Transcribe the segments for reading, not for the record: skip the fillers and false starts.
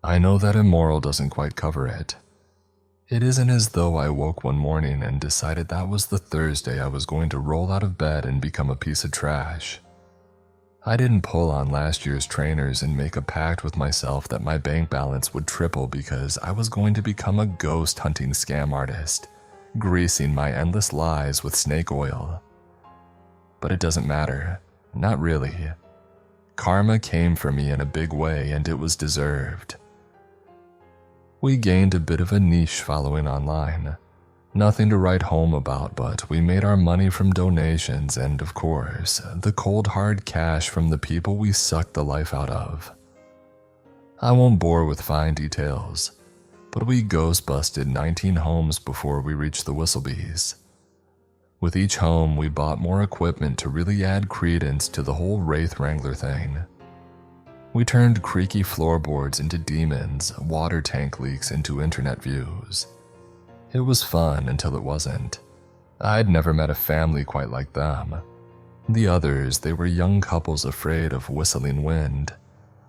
I know that immoral doesn't quite cover it. It isn't as though I woke one morning and decided that was the Thursday I was going to roll out of bed and become a piece of trash. I didn't pull on last year's trainers and make a pact with myself that my bank balance would triple because I was going to become a ghost hunting scam artist, greasing my endless lies with snake oil. But it doesn't matter, not really. Karma came for me in a big way and it was deserved. We gained a bit of a niche following online. Nothing to write home about, but we made our money from donations and, of course, the cold hard cash from the people we sucked the life out of. I won't bore with fine details, but we ghost busted 19 homes before we reached the Whistlebees. With each home, we bought more equipment to really add credence to the whole Wraith Wrangler thing. We turned creaky floorboards into demons, water tank leaks into internet views. It was fun until it wasn't. I'd never met a family quite like them. The others, they were young couples afraid of whistling wind.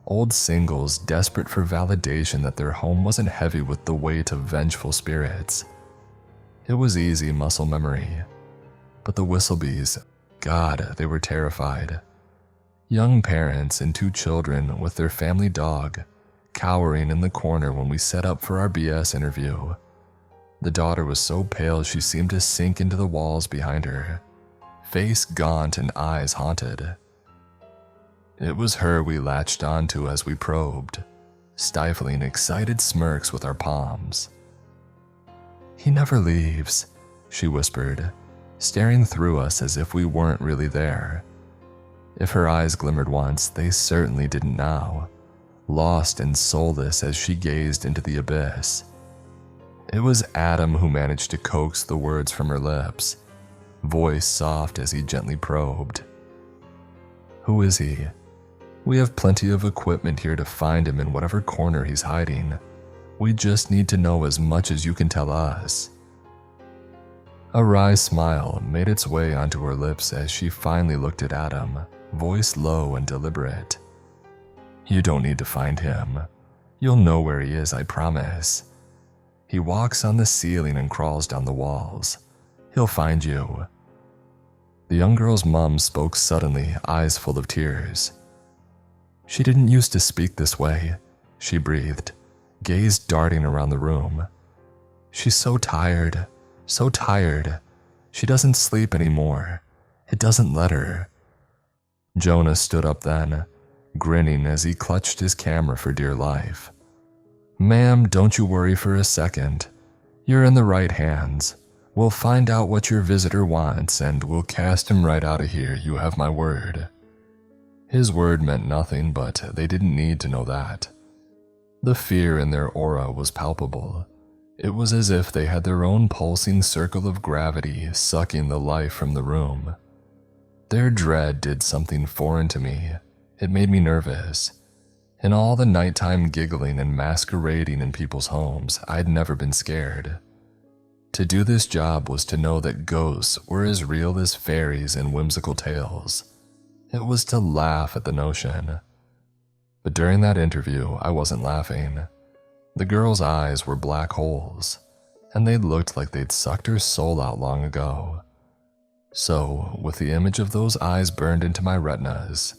Old singles desperate for validation that their home wasn't heavy with the weight of vengeful spirits. It was easy muscle memory. But the Whistlebees, God, they were terrified. Young parents and 2 children with their family dog, cowering in the corner when we set up for our BS interview. The daughter was so pale she seemed to sink into the walls behind her, face gaunt and eyes haunted. It was her we latched onto as we probed, stifling excited smirks with our palms. "He never leaves," she whispered, staring through us as if we weren't really there. If her eyes glimmered once, they certainly didn't now, lost and soulless as she gazed into the abyss. It was Adam who managed to coax the words from her lips, voice soft as he gently probed. "Who is he? We have plenty of equipment here to find him in whatever corner he's hiding. We just need to know as much as you can tell us." A wry smile made its way onto her lips as she finally looked at Adam, voice low and deliberate. "You don't need to find him. You'll know where he is, I promise. He walks on the ceiling and crawls down the walls. He'll find you." The young girl's mom spoke suddenly, eyes full of tears. "She didn't used to speak this way," she breathed, gaze darting around the room. "She's so tired, so tired. She doesn't sleep anymore. It doesn't let her." Jonah stood up then, grinning as he clutched his camera for dear life. "Ma'am, don't you worry for a second. You're in the right hands. We'll find out what your visitor wants and we'll cast him right out of here, you have my word." His word meant nothing, but they didn't need to know that. The fear in their aura was palpable. It was as if they had their own pulsing circle of gravity sucking the life from the room. Their dread did something foreign to me. It made me nervous. In all the nighttime giggling and masquerading in people's homes, I'd never been scared. To do this job was to know that ghosts were as real as fairies in whimsical tales. It was to laugh at the notion. But during that interview, I wasn't laughing. The girl's eyes were black holes, and they looked like they'd sucked her soul out long ago. So, with the image of those eyes burned into my retinas,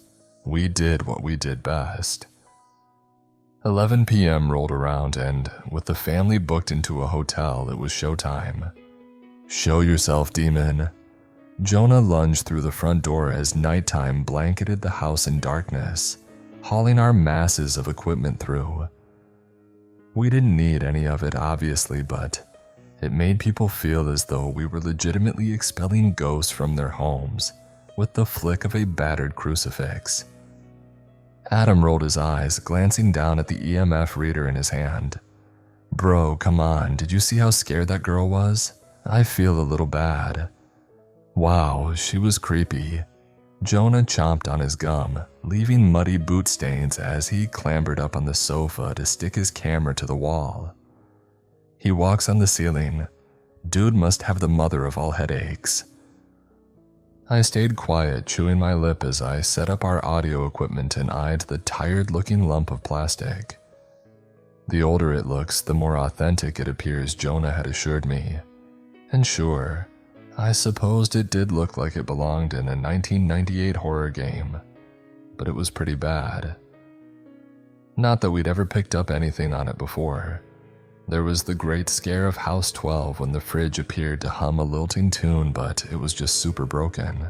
we did what we did best. 11 p.m. rolled around and, with the family booked into a hotel, it was showtime. "Show yourself, demon." Jonah lunged through the front door as nighttime blanketed the house in darkness, hauling our masses of equipment through. We didn't need any of it, obviously, but it made people feel as though we were legitimately expelling ghosts from their homes with the flick of a battered crucifix. Adam rolled his eyes, glancing down at the EMF reader in his hand. "Bro, come on, did you see how scared that girl was? I feel a little bad." Wow, she was creepy. Jonah chomped on his gum, leaving muddy boot stains as he clambered up on the sofa to stick his camera to the wall. He walks on the ceiling. Dude must have the mother of all headaches. I stayed quiet, chewing my lip as I set up our audio equipment and eyed the tired-looking lump of plastic. The older it looks, the more authentic it appears, Jonah had assured me. And sure, I supposed it did look like it belonged in a 1998 horror game, but it was pretty bad. Not that we'd ever picked up anything on it before. There was the great scare of House 12 when the fridge appeared to hum a lilting tune, but it was just super broken.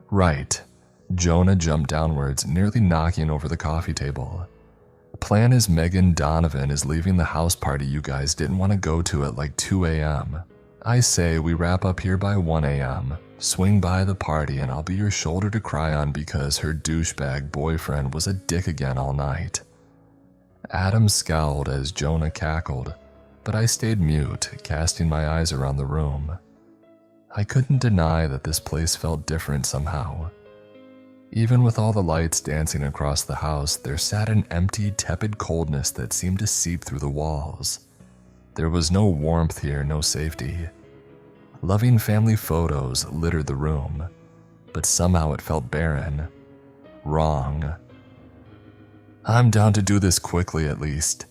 Right. Jonah jumped downwards, nearly knocking over the coffee table. Plan is Megan Donovan is leaving the house party you guys didn't want to go to at like 2 a.m. I say we wrap up here by 1 a.m., swing by the party, and I'll be your shoulder to cry on because her douchebag boyfriend was a dick again all night. Adam scowled as Jonah cackled, but I stayed mute, casting my eyes around the room. I couldn't deny that this place felt different somehow. Even with all the lights dancing across the house, there sat an empty, tepid coldness that seemed to seep through the walls. There was no warmth here, no safety. Loving family photos littered the room, but somehow it felt barren. Wrong. I'm down to do this quickly at least,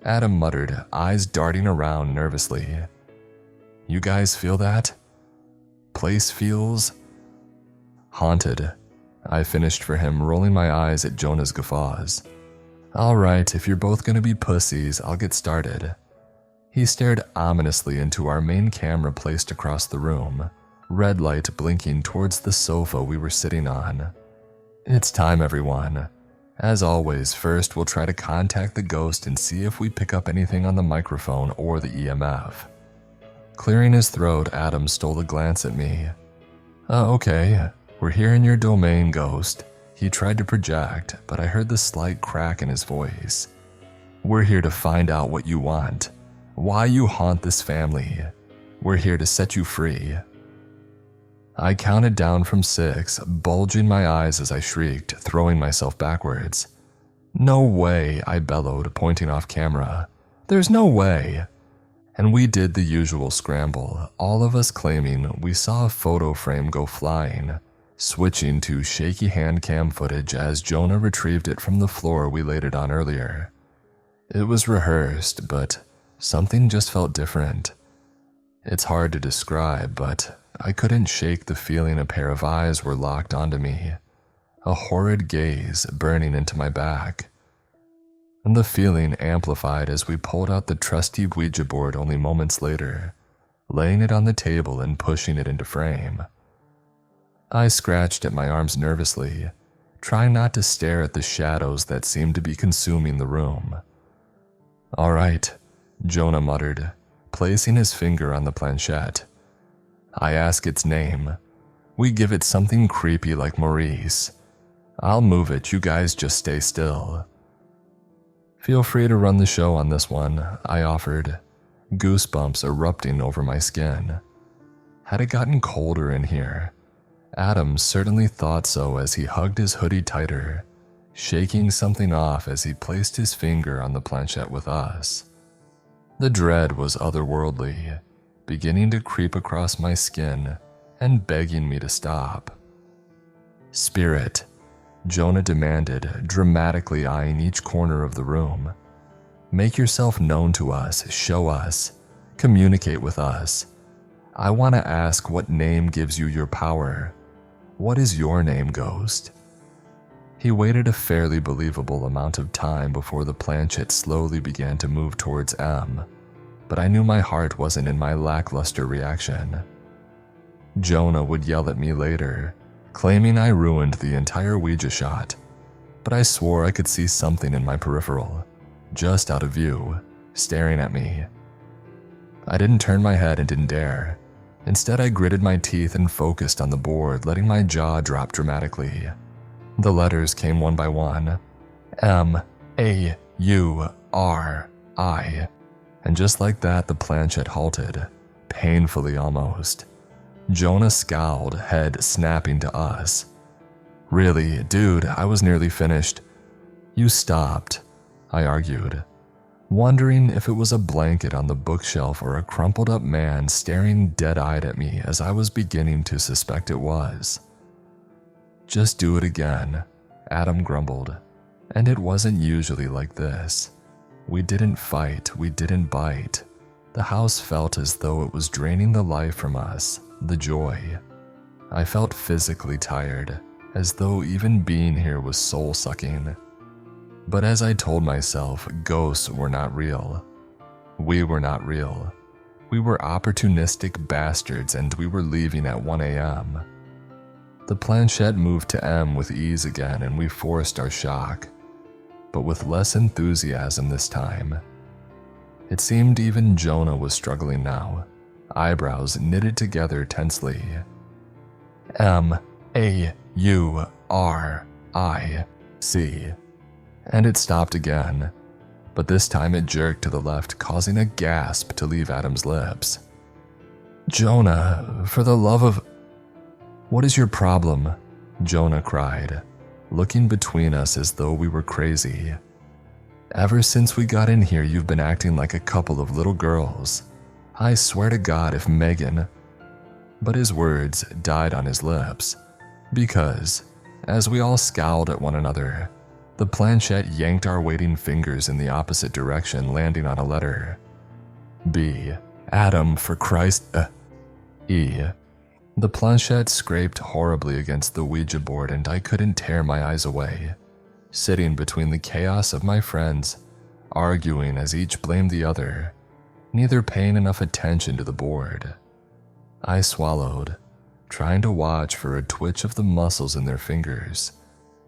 Adam muttered, eyes darting around nervously. You guys feel that? Place feels haunted. I finished for him, rolling my eyes at Jonah's guffaws. All right, if you're both gonna be pussies, I'll get started. He stared ominously into our main camera placed across the room, red light blinking towards the sofa we were sitting on. It's time, everyone. As always, first we'll try to contact the ghost and see if we pick up anything on the microphone or the EMF. Clearing his throat, Adam stole a glance at me. Okay. We're here in your domain, ghost. He tried to project, but I heard the slight crack in his voice. We're here to find out what you want, why you haunt this family. We're here to set you free. I counted down from 6, bulging my eyes as I shrieked, throwing myself backwards. No way, I bellowed, pointing off camera. There's no way. And we did the usual scramble, all of us claiming we saw a photo frame go flying, switching to shaky hand cam footage as Jonah retrieved it from the floor we laid it on earlier. It was rehearsed, but something just felt different. It's hard to describe, but I couldn't shake the feeling a pair of eyes were locked onto me, a horrid gaze burning into my back. And the feeling amplified as we pulled out the trusty Ouija board only moments later, laying it on the table and pushing it into frame. I scratched at my arms nervously, trying not to stare at the shadows that seemed to be consuming the room. All right, Jonah muttered, placing his finger on the planchette. I ask its name. We give it something creepy like Maurice. I'll move it, you guys just stay still. Feel free to run the show on this one, I offered, goosebumps erupting over my skin. Had it gotten colder in here? Adam certainly thought so as he hugged his hoodie tighter, shaking something off as he placed his finger on the planchette with us. The dread was otherworldly, beginning to creep across my skin and begging me to stop. Spirit, Jonah demanded, dramatically eyeing each corner of the room. Make yourself known to us, show us, communicate with us. I want to ask what name gives you your power. What is your name, ghost? He waited a fairly believable amount of time before the planchette slowly began to move towards M, but I knew my heart wasn't in my lackluster reaction. Jonah would yell at me later, claiming I ruined the entire Ouija shot, but I swore I could see something in my peripheral, just out of view, staring at me. I didn't turn my head and didn't dare. Instead, I gritted my teeth and focused on the board, letting my jaw drop dramatically. The letters came one by one. M-A-U-R-I. And just like that, the planchette halted, painfully almost. Jonah scowled, head snapping to us. Really, dude, I was nearly finished. You stopped, I argued, wondering if it was a blanket on the bookshelf or a crumpled up man staring dead-eyed at me as I was beginning to suspect it was. Just do it again, Adam grumbled, and it wasn't usually like this. We didn't fight, we didn't bite. The house felt as though it was draining the life from us, the joy. I felt physically tired, as though even being here was soul-sucking. But as I told myself, ghosts were not real. We were not real. We were opportunistic bastards and we were leaving at 1 a.m. The planchette moved to M with ease again and we forced our shock, but with less enthusiasm this time. It seemed even Jonah was struggling now, eyebrows knitted together tensely. M-A-U-R-I-C. And it stopped again, but this time it jerked to the left, causing a gasp to leave Adam's lips. Jonah, for the love of... What is your problem? Jonah cried, looking between us as though we were crazy. Ever since we got in here, you've been acting like a couple of little girls. I swear to God if Megan... But his words died on his lips, because, as we all scowled at one another, the planchette yanked our waiting fingers in the opposite direction, landing on a letter. B. Adam, for Christ... E. The planchette scraped horribly against the Ouija board and I couldn't tear my eyes away, sitting between the chaos of my friends, arguing as each blamed the other, neither paying enough attention to the board. I swallowed, trying to watch for a twitch of the muscles in their fingers,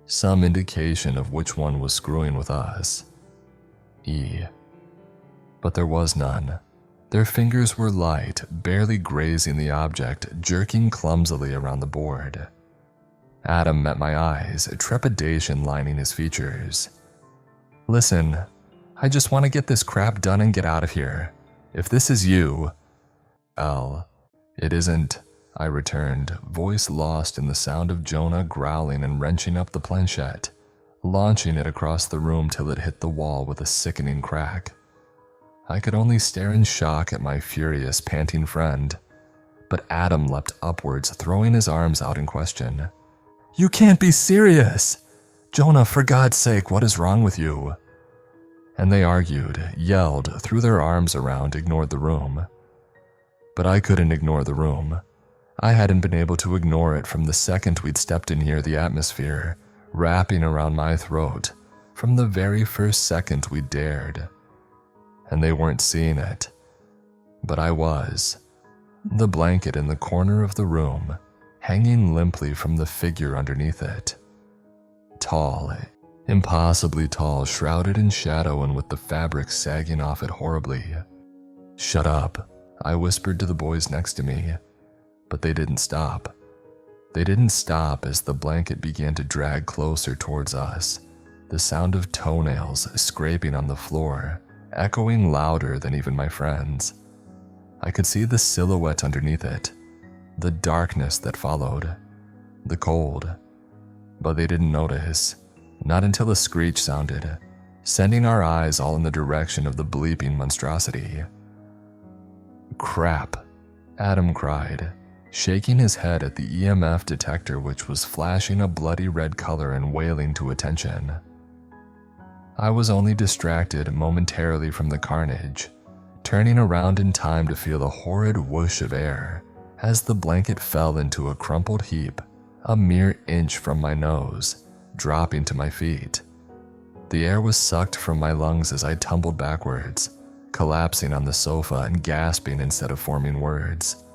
some indication of which one was screwing with us. E. But there was none. Their fingers were light, barely grazing the object, jerking clumsily around the board. Adam met my eyes, trepidation lining his features. Listen, I just want to get this crap done and get out of here. If this is you... L. It isn't, I returned, voice lost in the sound of Jonah growling and wrenching up the planchette, launching it across the room till it hit the wall with a sickening crack. I could only stare in shock at my furious, panting friend, but Adam leapt upwards, throwing his arms out in question. You can't be serious! Jonah, for God's sake, what is wrong with you? And they argued, yelled, threw their arms around, ignored the room. But I couldn't ignore the room. I hadn't been able to ignore it from the second we'd stepped in here, the atmosphere, wrapping around my throat, from the very first second we dared. And they weren't seeing it. But I was. The blanket in the corner of the room, hanging limply from the figure underneath it. Tall, impossibly tall, shrouded in shadow and with the fabric sagging off it horribly. Shut up, I whispered to the boys next to me, but they didn't stop. They didn't stop as the blanket began to drag closer towards us, the sound of toenails scraping on the floor, echoing louder than even my friends. I could see the silhouette underneath it, the darkness that followed, the cold. But they didn't notice, not until a screech sounded, sending our eyes all in the direction of the bleeping monstrosity. Crap, Adam cried, shaking his head at the EMF detector which was flashing a bloody red color and wailing to attention. I was only distracted momentarily from the carnage, turning around in time to feel a horrid whoosh of air as the blanket fell into a crumpled heap, a mere inch from my nose, dropping to my feet. The air was sucked from my lungs as I tumbled backwards, collapsing on the sofa and gasping instead of forming words.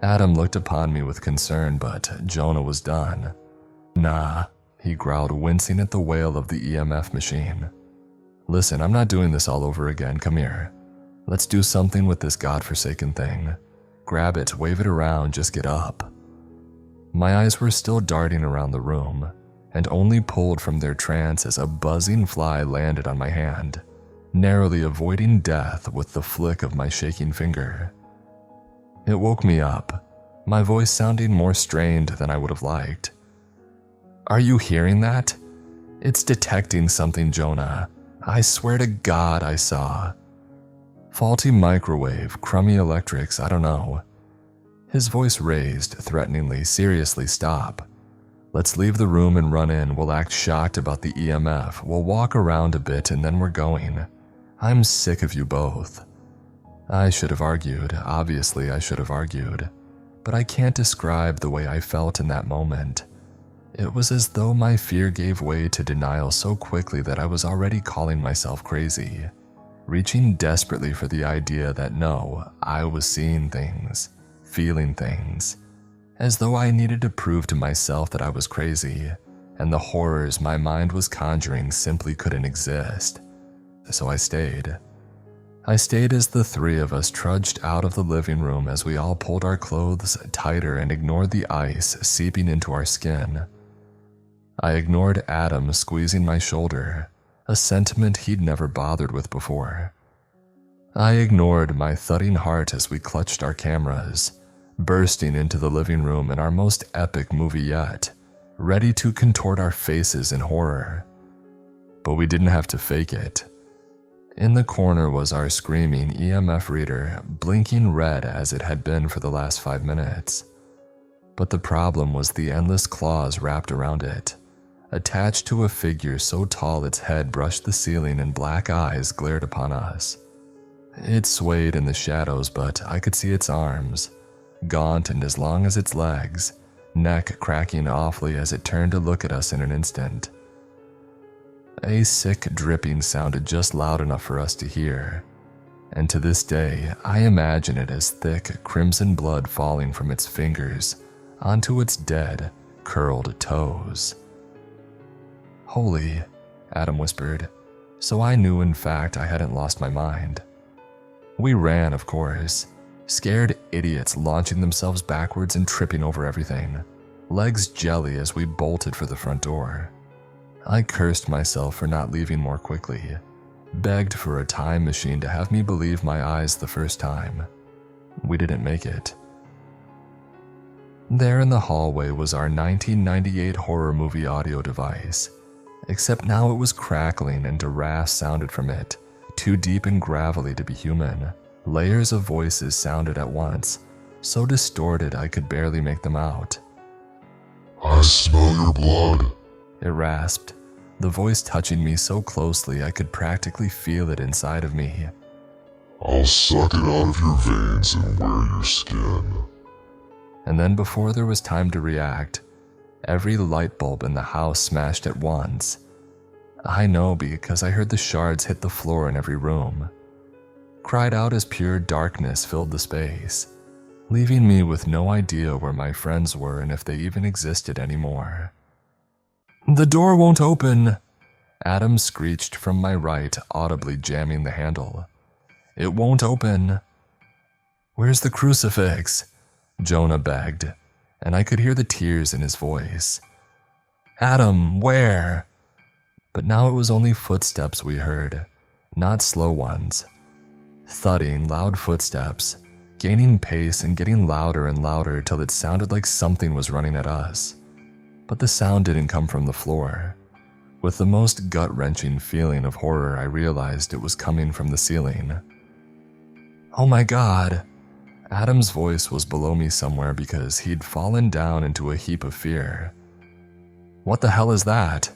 Adam looked upon me with concern, but Jonah was done. Nah, he growled, wincing at the wail of the EMF machine. Listen, I'm not doing this all over again. Come here. Let's do something with this godforsaken thing. Grab it, wave it around, just get up. My eyes were still darting around the room, and only pulled from their trance as a buzzing fly landed on my hand, narrowly avoiding death with the flick of my shaking finger. It woke me up, my voice sounding more strained than I would have liked. Are you hearing that? It's detecting something, Jonah. I swear to God I saw. Faulty microwave, crummy electrics, I don't know. His voice raised, threateningly. Seriously, stop. Let's leave the room and run in. We'll act shocked about the EMF. We'll walk around a bit and then we're going. I'm sick of you both." I should have argued, obviously I should have argued, but I can't describe the way I felt in that moment. It was as though my fear gave way to denial so quickly that I was already calling myself crazy, reaching desperately for the idea that no, I was seeing things, feeling things, as though I needed to prove to myself that I was crazy, and the horrors my mind was conjuring simply couldn't exist. So I stayed. I stayed as the three of us trudged out of the living room as we all pulled our clothes tighter and ignored the ice seeping into our skin. I ignored Adam squeezing my shoulder, a sentiment he'd never bothered with before. I ignored my thudding heart as we clutched our cameras, bursting into the living room in our most epic movie yet, ready to contort our faces in horror. But we didn't have to fake it. In the corner was our screaming EMF reader, blinking red as it had been for the last 5 minutes. But the problem was the endless claws wrapped around it, attached to a figure so tall its head brushed the ceiling and black eyes glared upon us. It swayed in the shadows, but I could see its arms, gaunt and as long as its legs, neck cracking awfully as it turned to look at us in an instant. A sick dripping sounded just loud enough for us to hear, and to this day I imagine it as thick crimson blood falling from its fingers onto its dead, curled toes. "Holy," Adam whispered, so I knew in fact I hadn't lost my mind. We ran, of course, scared idiots launching themselves backwards and tripping over everything, legs jelly as we bolted for the front door. I cursed myself for not leaving more quickly, begged for a time machine to have me believe my eyes the first time. We didn't make it. There in the hallway was our 1998 horror movie audio device, except now it was crackling and a rasp sounded from it, too deep and gravelly to be human. Layers of voices sounded at once, so distorted I could barely make them out. "I smell your blood," it rasped, the voice touching me so closely I could practically feel it inside of me. "I'll suck it out of your veins and wear your skin." And then before there was time to react, every light bulb in the house smashed at once. I know because I heard the shards hit the floor in every room. Cried out as pure darkness filled the space, leaving me with no idea where my friends were and if they even existed anymore. "The door won't open," Adam screeched from my right, audibly jamming the handle. "It won't open." "Where's the crucifix?" Jonah begged, and I could hear the tears in his voice. "Adam, where?" But now it was only footsteps we heard, not slow ones. Thudding, loud footsteps, gaining pace and getting louder and louder till it sounded like something was running at us. But the sound didn't come from the floor. With the most gut-wrenching feeling of horror, I realized it was coming from the ceiling. "Oh my God!" Adam's voice was below me somewhere because he'd fallen down into a heap of fear. "What the hell is that?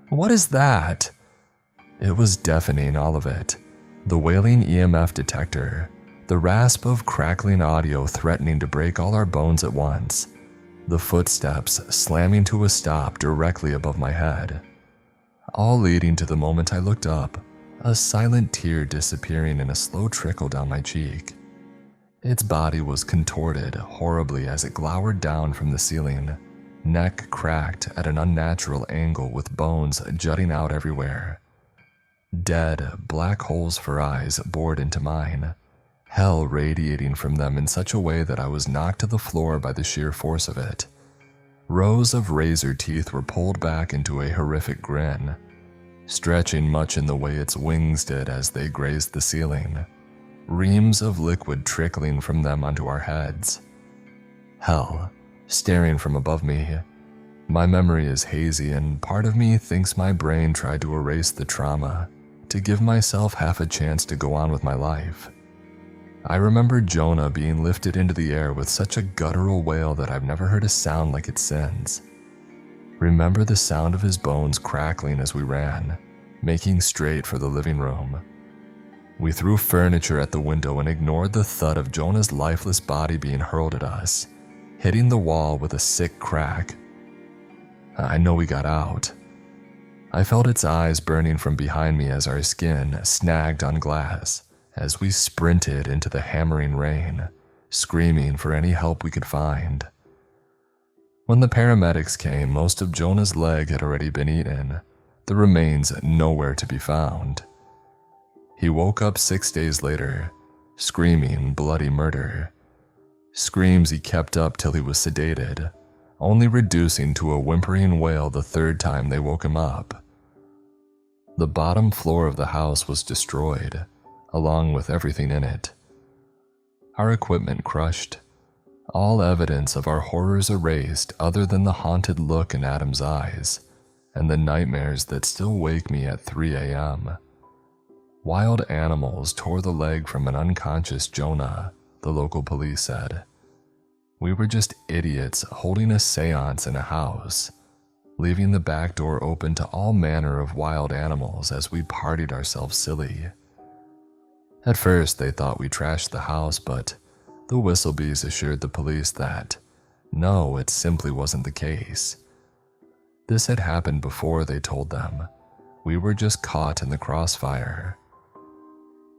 What is that?" It was deafening, all of it. The wailing EMF detector, the rasp of crackling audio threatening to break all our bones at once, the footsteps slamming to a stop directly above my head. All leading to the moment I looked up, a silent tear disappearing in a slow trickle down my cheek. Its body was contorted horribly as it glowered down from the ceiling, neck cracked at an unnatural angle with bones jutting out everywhere. Dead, black holes for eyes bored into mine, hell radiating from them in such a way that I was knocked to the floor by the sheer force of it. Rows of razor teeth were pulled back into a horrific grin, stretching much in the way its wings did as they grazed the ceiling, reams of liquid trickling from them onto our heads. Hell, staring from above me. My memory is hazy and part of me thinks my brain tried to erase the trauma, to give myself half a chance to go on with my life. I remember Jonah being lifted into the air with such a guttural wail that I've never heard a sound like it since. Remember the sound of his bones crackling as we ran, making straight for the living room. We threw furniture at the window and ignored the thud of Jonah's lifeless body being hurled at us, hitting the wall with a sick crack. I know we got out. I felt its eyes burning from behind me as our skin snagged on glass as we sprinted into the hammering rain, screaming for any help we could find. When the paramedics came, most of Jonah's leg had already been eaten, the remains nowhere to be found. He woke up 6 days later, screaming bloody murder. Screams he kept up till he was sedated, only reducing to a whimpering wail the third time they woke him up. The bottom floor of the house was destroyed, along with everything in it. Our equipment crushed, all evidence of our horrors erased other than the haunted look in Adam's eyes and the nightmares that still wake me at 3 a.m. Wild animals tore the leg from an unconscious Jonah, the local police said. We were just idiots holding a seance in a house, leaving the back door open to all manner of wild animals as we partied ourselves silly. At first they thought we trashed the house, but the Whistlebees assured the police that, no, it simply wasn't the case. This had happened before, they told them. We were just caught in the crossfire.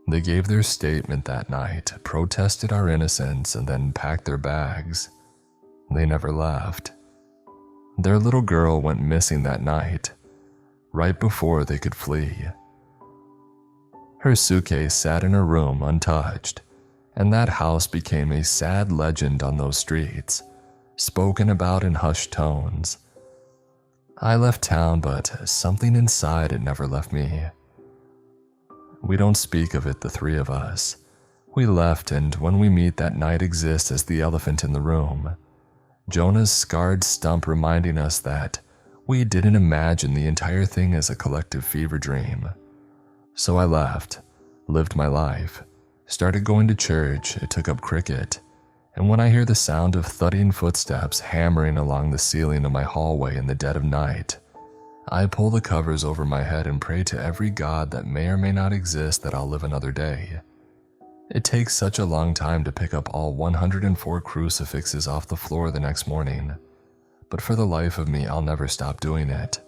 They gave their statement that night, protested our innocence, and then packed their bags. They never left. Their little girl went missing that night, right before they could flee. Her suitcase sat in her room untouched, and that house became a sad legend on those streets, spoken about in hushed tones. I left town, but something inside it never left me. We don't speak of it, the three of us. We left, and when we meet, that night exists as the elephant in the room. Jonah's scarred stump reminding us that we didn't imagine the entire thing as a collective fever dream. So I left, lived my life, started going to church, took up cricket, and when I hear the sound of thudding footsteps hammering along the ceiling of my hallway in the dead of night, I pull the covers over my head and pray to every god that may or may not exist that I'll live another day. It takes such a long time to pick up all 104 crucifixes off the floor the next morning, but for the life of me, I'll never stop doing it.